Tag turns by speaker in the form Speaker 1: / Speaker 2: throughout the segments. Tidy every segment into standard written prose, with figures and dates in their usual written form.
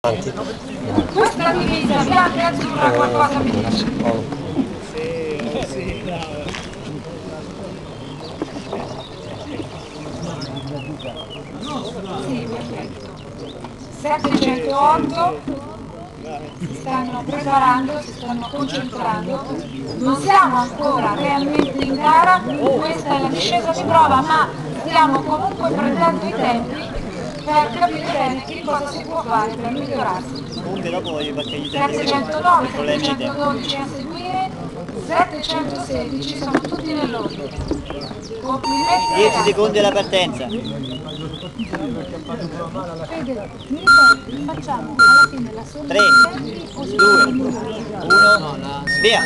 Speaker 1: Avanti.
Speaker 2: Questa divisa bianca e azzurra qualcosa mi dice.
Speaker 1: Sì, bravo.
Speaker 2: 708 si stanno preparando, si stanno concentrando, non siamo ancora realmente in gara, questa è la discesa di prova, ma stiamo comunque prendendo i tempi per capire bene che cosa si può fare per migliorarsi.
Speaker 3: Comunque dopo voglio perché gli
Speaker 2: 709, 712 a seguire, 716 sono tutti nell'ordine. Complimenti
Speaker 3: 10
Speaker 2: ragazzi.
Speaker 3: secondi alla partenza.
Speaker 2: Fede, mi ricordi, facciamo alla fine la somma
Speaker 3: 3,
Speaker 2: dei tempi o
Speaker 3: 2, 1, via!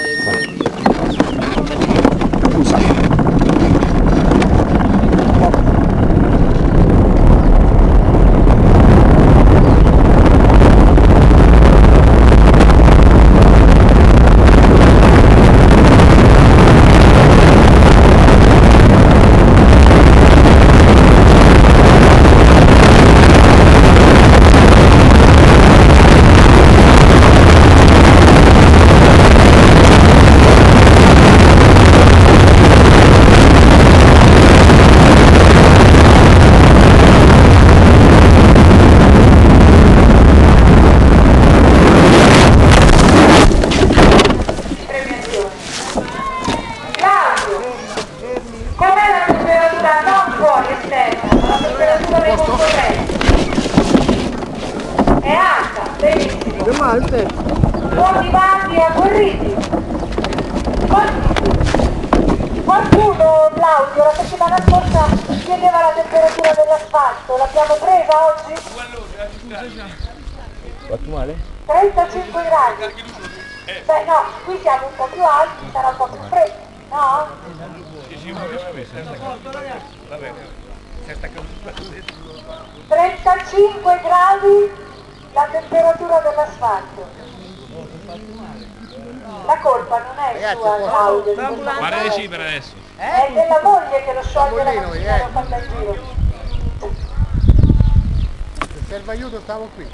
Speaker 2: È alta, benissimo. Motivati e agguerriti. Qualcuno, Claudio, la settimana scorsa chiedeva la temperatura dell'asfalto, l'abbiamo presa oggi?
Speaker 1: Fatto male?
Speaker 2: 35 gradi. Beh no, qui siamo un po' più alti, sarà un po' più freddo, no? 35 gradi la temperatura dell'asfalto. La colpa non è sua, Claudio.
Speaker 4: Pare di sì per adesso.
Speaker 2: È della moglie che lo scioglie la mattina e lo fa in giro.
Speaker 5: Se serve aiuto stavo qui.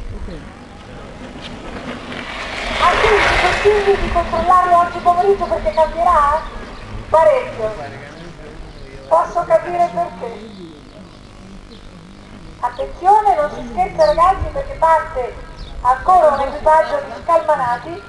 Speaker 2: Ah sì, ti consigli di controllarlo oggi pomeriggio perché cambierà? Parecchio. Posso capire perché. Attenzione, non si scherza ragazzi perché parte ancora un equipaggio di scalmanati